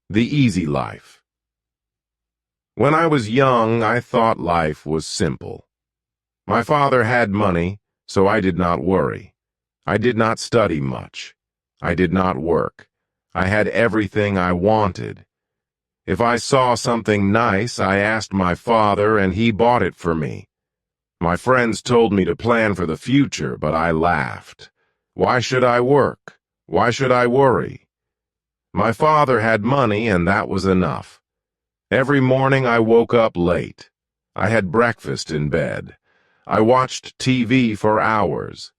The Easy Life. When I was young, I thought life was simple. My father had money, so I did not worry. I did not study much. I did not work. I had everything I wanted. If I saw something nice, I asked my father, and he bought it for me. My friends told me to plan for the future, but I laughed. Why should I work? Why should I worry? My father had money, and that was enough. Every morning I woke up late. I had breakfast in bed. I watched TV for hours.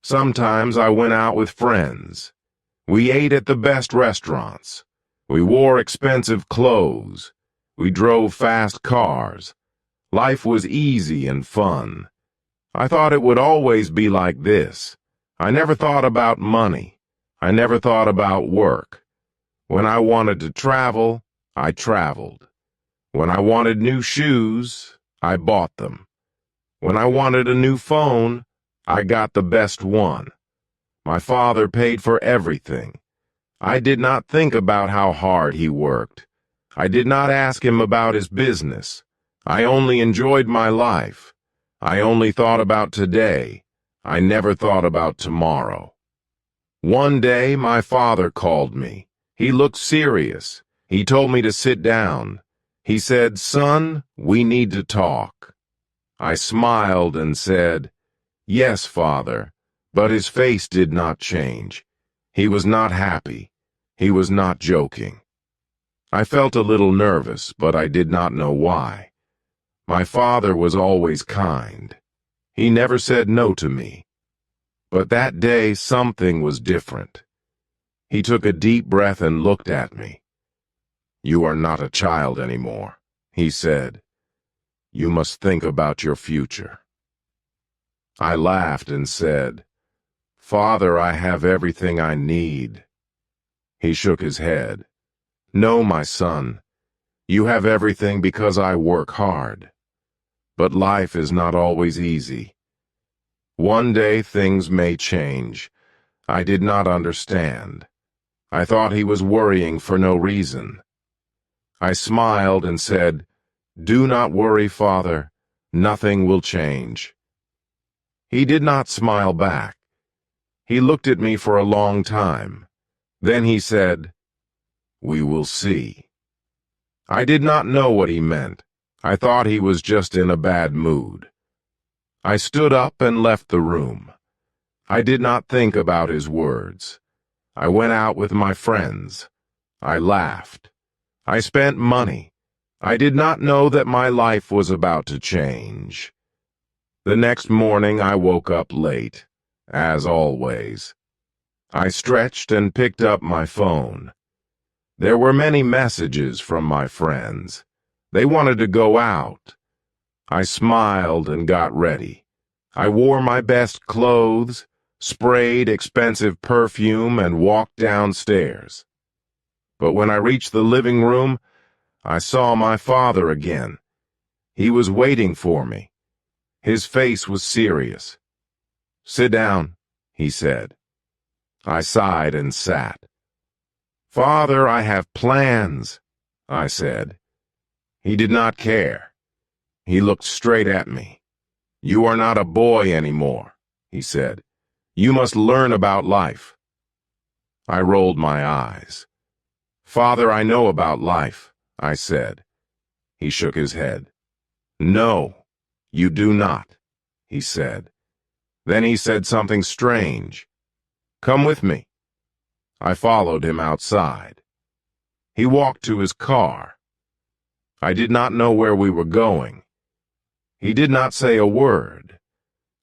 Sometimes I went out with friends. We ate at the best restaurants. We wore expensive clothes. We drove fast cars. Life was easy and fun. I thought it would always be like this. I never thought about money. I never thought about work. When I wanted to travel, I traveled. When I wanted new shoes, I bought them. When I wanted a new phone, I got the best one. My father paid for everything. I did not think about how hard he worked. I did not ask him about his business. I only enjoyed my life. I only thought about today. I never thought about tomorrow. One day, my father called me. He looked serious. He told me to sit down. He said, "Son, we need to talk." I smiled and said, "Yes, Father," but his face did not change. He was not happy. He was not joking. I felt a little nervous, but I did not know why. My father was always kind. He never said no to me. But that day, something was different. He took a deep breath and looked at me. "You are not a child anymore," he said. "You must think about your future." I laughed and said, "Father, I have everything I need." He shook his head. "No, my son, you have everything because I work hard. But life is not always easy. One day things may change. I did not understand. I thought he was worrying for no reason. I smiled and said, "Do not worry, Father. Nothing will change." He did not smile back. He looked at me for a long time. Then he said, "We will see." I did not know what he meant. I thought he was just in a bad mood. I stood up and left the room. I did not think about his words. I went out with my friends. I laughed. I spent money. I did not know that my life was about to change. The next morning I woke up late, as always. I stretched and picked up my phone. There were many messages from my friends. They wanted to go out. I smiled and got ready. I wore my best clothes, sprayed expensive perfume, and walked downstairs. But when I reached the living room, I saw my father again. He was waiting for me. His face was serious. "Sit down," he said. I sighed and sat. "Father, I have plans," I said. He did not care. He looked straight at me. "You are not a boy anymore," he said. "You must learn about life." I rolled my eyes. "Father, I know about life," I said. He shook his head. "No, you do not," he said. Then he said something strange. "Come with me." I followed him outside. He walked to his car. I did not know where we were going. He did not say a word.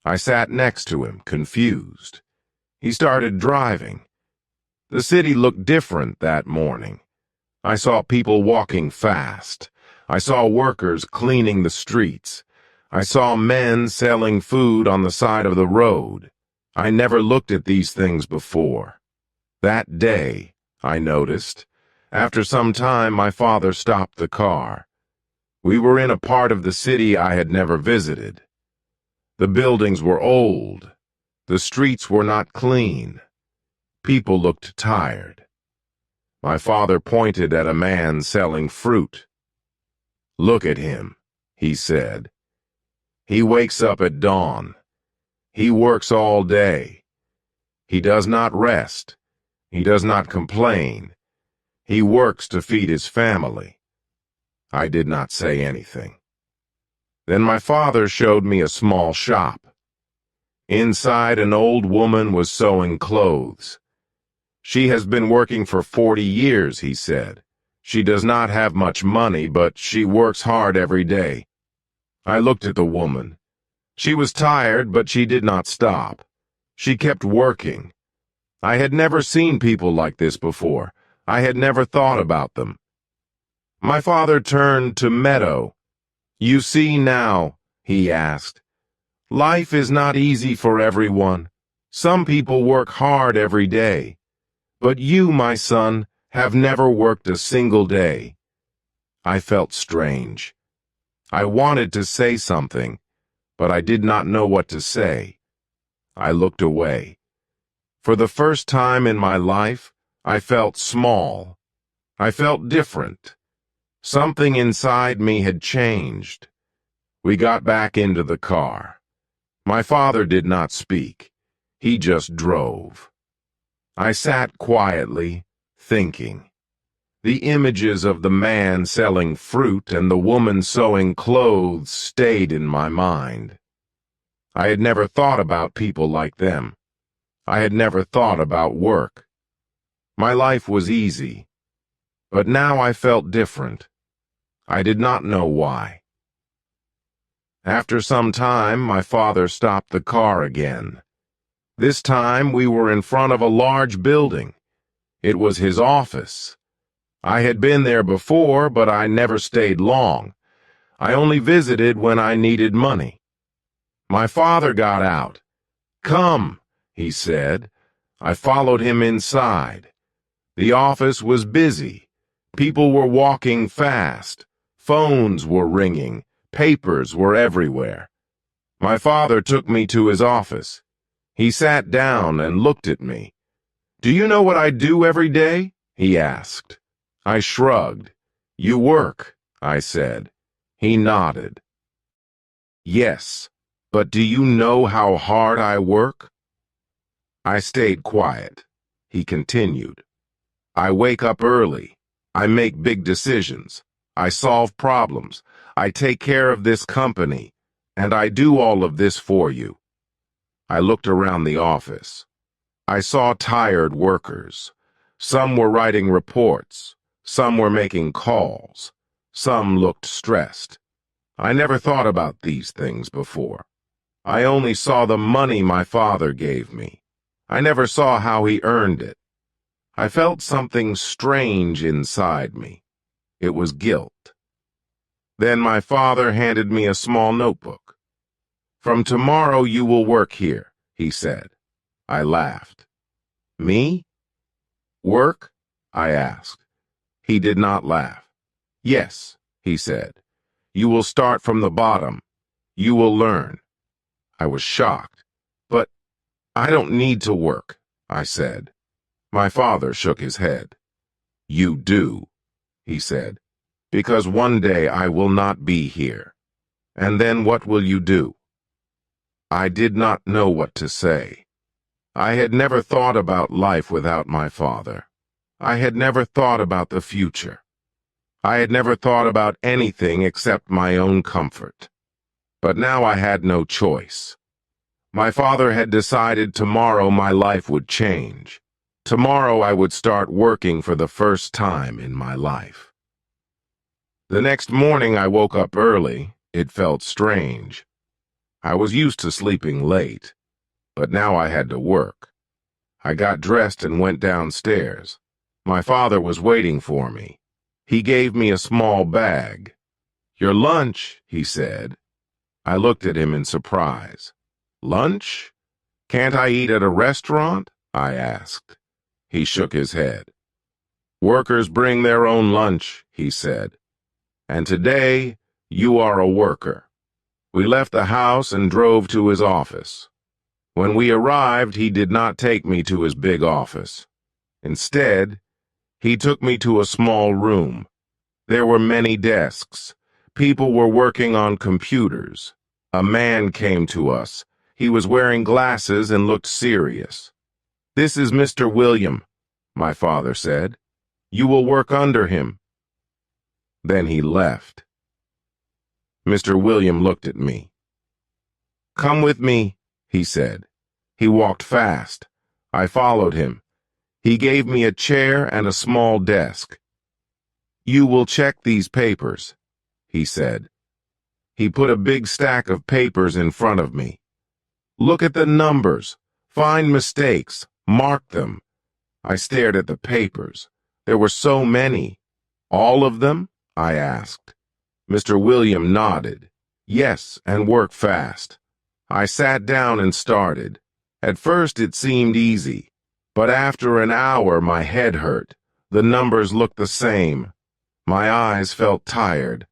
I sat next to him, confused. He started driving. The city looked different that morning. I saw people walking fast. I saw workers cleaning the streets. I saw men selling food on the side of the road. I never looked at these things before. That day, I noticed, after some time my father stopped the car. We were in a part of the city I had never visited. The buildings were old. The streets were not clean. People looked tired. My father pointed at a man selling fruit. "Look at him," he said. "He wakes up at dawn. He works all day. He does not rest. He does not complain. He works to feed his family." I did not say anything. Then my father showed me a small shop. Inside, an old woman was sewing clothes. "She has been working for 40 years, he said. "She does not have much money, but she works hard every day." I looked at the woman. She was tired, but she did not stop. She kept working. I had never seen people like this before. I had never thought about them. My father turned to Meadow. "You see now," he asked, "life is not easy for everyone. Some people work hard every day. But you, my son, have never worked a single day." I felt strange. I wanted to say something, but I did not know what to say. I looked away. For the first time in my life, I felt small. I felt different. Something inside me had changed. We got back into the car. My father did not speak. He just drove. I sat quietly, thinking. The images of the man selling fruit and the woman sewing clothes stayed in my mind. I had never thought about people like them. I had never thought about work. My life was easy, but now I felt different. I did not know why. After some time, my father stopped the car again. This time we were in front of a large building. It was his office. I had been there before, but I never stayed long. I only visited when I needed money. My father got out. "Come," he said. I followed him inside. The office was busy. People were walking fast. Phones were ringing. Papers were everywhere. My father took me to his office. He sat down and looked at me. "Do you know what I do every day?" he asked. I shrugged. "You work," I said. He nodded. "Yes, but do you know how hard I work?" I stayed quiet. He continued. "I wake up early. I make big decisions. I solve problems. I take care of this company. And I do all of this for you." I looked around the office. I saw tired workers. Some were writing reports. Some were making calls. Some looked stressed. I never thought about these things before. I only saw the money my father gave me. I never saw how he earned it. I felt something strange inside me. It was guilt. Then my father handed me a small notebook. "From tomorrow you will work here," he said. I laughed. "Me? Work?" I asked. He did not laugh. "Yes," he said. "You will start from the bottom. You will learn." I was shocked. "But I don't need to work," I said. My father shook his head. "You do," he said, "because one day I will not be here. And then what will you do?" I did not know what to say. I had never thought about life without my father. I had never thought about the future. I had never thought about anything except my own comfort. But now I had no choice. My father had decided tomorrow my life would change. Tomorrow I would start working for the first time in my life. The next morning I woke up early. It felt strange. I was used to sleeping late, but now I had to work. I got dressed and went downstairs. My father was waiting for me. He gave me a small bag. "Your lunch," he said. I looked at him in surprise. "Lunch? Can't I eat at a restaurant?" I asked. He shook his head. "Workers bring their own lunch," he said. "And today, you are a worker." We left the house and drove to his office. When we arrived, he did not take me to his big office. Instead, He took me to a small room. There were many desks. People were working on computers. A man came to us. He was wearing glasses and looked serious. "This is Mr. William," my father said. "You will work under him." Then he left. Mr. William looked at me. "Come with me," he said. He walked fast. I followed him. He gave me a chair and a small desk. "You will check these papers," he said. He put a big stack of papers in front of me. "Look at the numbers. Find mistakes. Mark them." I stared at the papers. There were so many. "All of them?" I asked. Mr. William nodded. "Yes, and work fast." I sat down and started. At first it seemed easy, but after an hour my head hurt. The numbers looked the same. My eyes felt tired.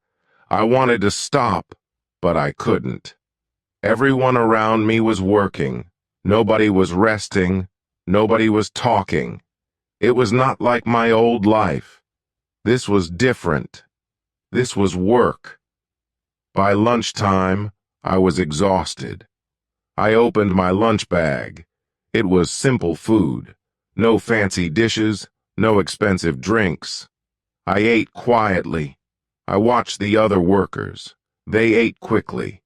I wanted to stop, but I couldn't. Everyone around me was working. Nobody was resting. Nobody was talking. It was not like my old life. This was different. This was work. By lunchtime, I was exhausted. I opened my lunch bag. It was simple food. No fancy dishes, no expensive drinks. I ate quietly. I watched the other workers. They ate quickly.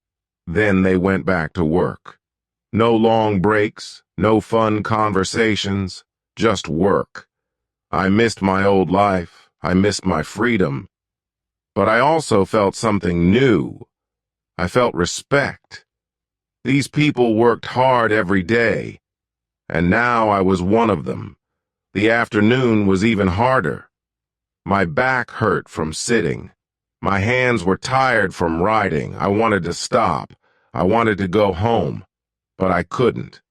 Then they went back to work. No long breaks, no fun conversations, just work. I missed my old life. I missed my freedom. But I also felt something new. I felt respect. These people worked hard every day, and now I was one of them. The afternoon was even harder. My back hurt from sitting. My hands were tired from writing. I wanted to stop. I wanted to go home, but I couldn't.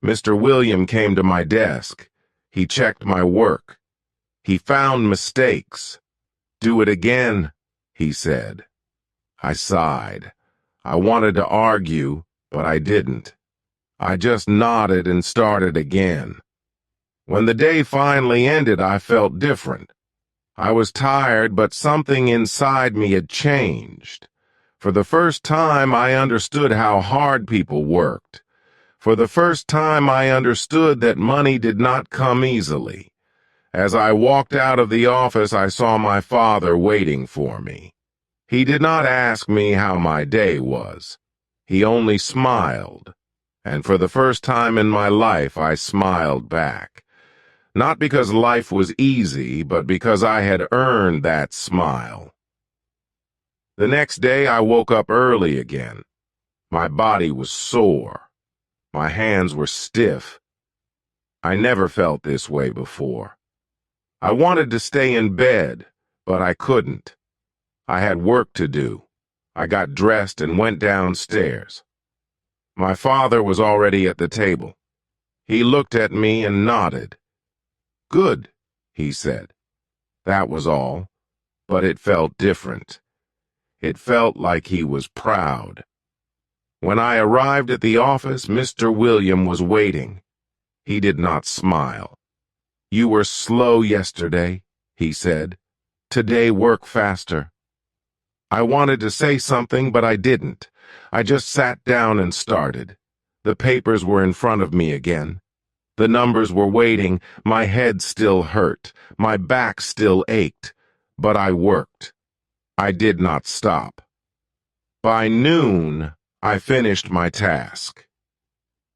Mr. William came to my desk. He checked my work. He found mistakes. "Do it again," he said. I sighed. I wanted to argue, but I didn't. I just nodded and started again. When the day finally ended, I felt different. I was tired, but something inside me had changed. For the first time, I understood how hard people worked. For the first time, I understood that money did not come easily. As I walked out of the office, I saw my father waiting for me. He did not ask me how my day was. He only smiled. And for the first time in my life, I smiled back. Not because life was easy, but because I had earned that smile. The next day, I woke up early again. My body was sore. My hands were stiff. I never felt this way before. I wanted to stay in bed, but I couldn't. I had work to do. I got dressed and went downstairs. My father was already at the table. He looked at me and nodded. "Good," he said. That was all, but it felt different. It felt like he was proud. When I arrived at the office, Mr. William was waiting. He did not smile. "You were slow yesterday," he said. "Today work faster." I wanted to say something, but I didn't. I just sat down and started. The papers were in front of me again. The numbers were waiting. My head still hurt. My back still ached. But I worked. I did not stop. By noon, I finished my task.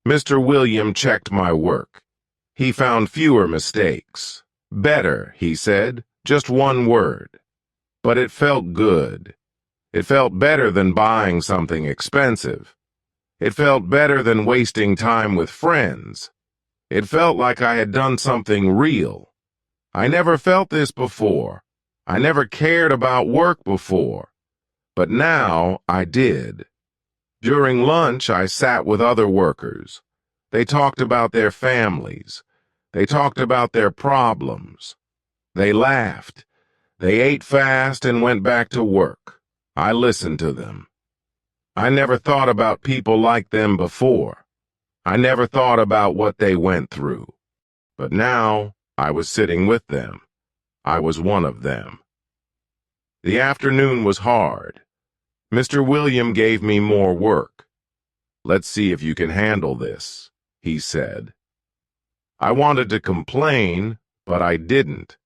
Mr. William checked my work. He found fewer mistakes. "Better," he said, just one word. But it felt good. It felt better than buying something expensive. It felt better than wasting time with friends. It felt like I had done something real. I never felt this before. I never cared about work before. But now I did. During lunch, I sat with other workers. They talked about their families. They talked about their problems. They laughed. They ate fast and went back to work. I listened to them. I never thought about people like them before. I never thought about what they went through. But now I was sitting with them. I was one of them. The afternoon was hard. Mr. William gave me more work. "Let's see if you can handle this," he said. I wanted to complain, but I didn't.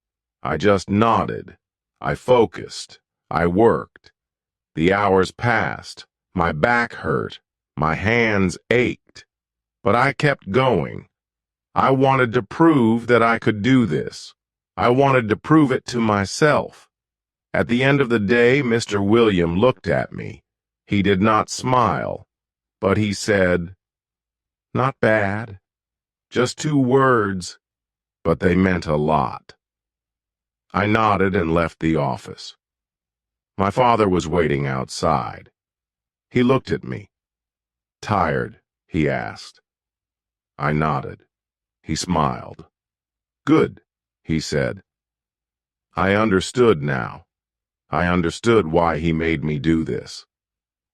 I just nodded. I focused. I worked. The hours passed. My back hurt. My hands ached. But I kept going. I wanted to prove that I could do this. I wanted to prove it to myself. At the end of the day, Mr. William looked at me. He did not smile, but he said, "Not bad. Just 2 words, but they meant a lot." I nodded and left the office. My father was waiting outside. He looked at me. "Tired?" he asked. I nodded. He smiled. "Good," he said. I understood now. I understood why he made me do this.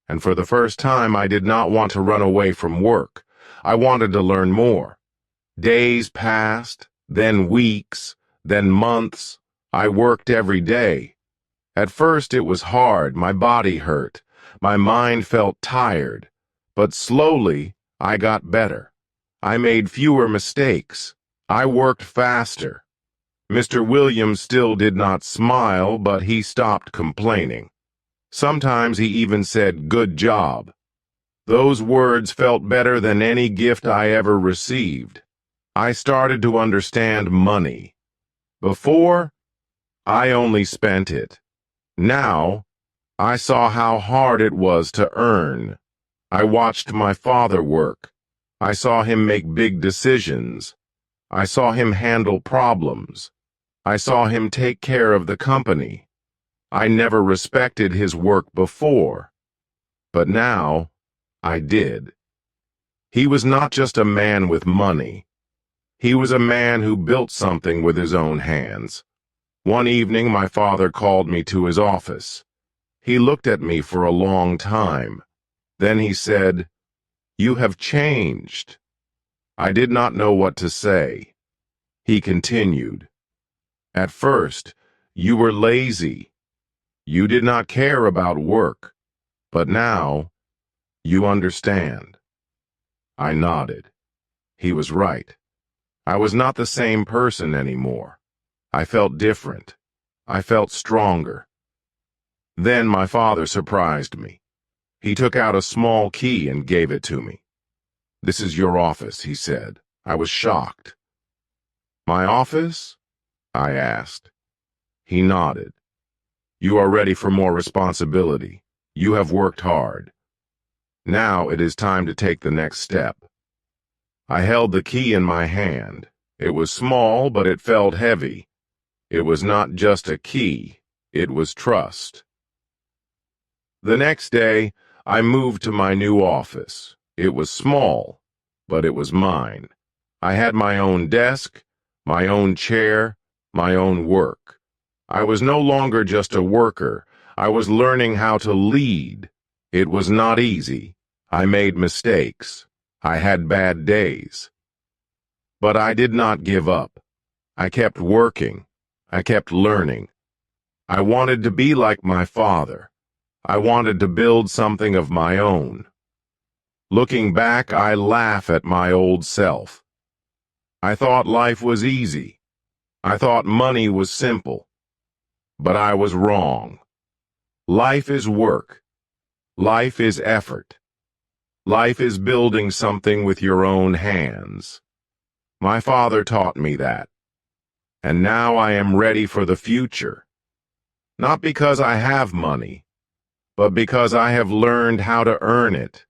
And for the first time, I did not want to run away from work. I wanted to learn more. Days passed, then weeks, then months. I worked every day. At first it was hard, my body hurt, my mind felt tired, but slowly I got better. I made fewer mistakes. I worked faster. Mr. Williams still did not smile, but he stopped complaining. Sometimes he even said, "Good job." Those words felt better than any gift I ever received. I started to understand money. Before, I only spent it. Now, I saw how hard it was to earn. I watched my father work. I saw him make big decisions. I saw him handle problems. I saw him take care of the company. I never respected his work before, but now I did. He was not just a man with money. He was a man who built something with his own hands. One evening, my father called me to his office. He looked at me for a long time. Then he said, "You have changed." I did not know what to say. He continued, "At first, you were lazy. You did not care about work, but now you understand." I nodded. He was right. I was not the same person anymore. I felt different. I felt stronger. Then my father surprised me. He took out a small key and gave it to me. "This is your office," he said. I was shocked. "My office?" I asked. He nodded. "You are ready for more responsibility. You have worked hard. Now it is time to take the next step." I held the key in my hand. It was small, but it felt heavy. It was not just a key. It was trust. The next day, I moved to my new office. It was small, but it was mine. I had my own desk, my own chair, my own work. I was no longer just a worker. I was learning how to lead. It was not easy. I made mistakes. I had bad days. But I did not give up. I kept working. I kept learning. I wanted to be like my father. I wanted to build something of my own. Looking back, I laugh at my old self. I thought life was easy. I thought money was simple. But I was wrong. Life is work. Life is effort. Life is building something with your own hands. My father taught me that. And now I am ready for the future. Not because I have money, but because I have learned how to earn it.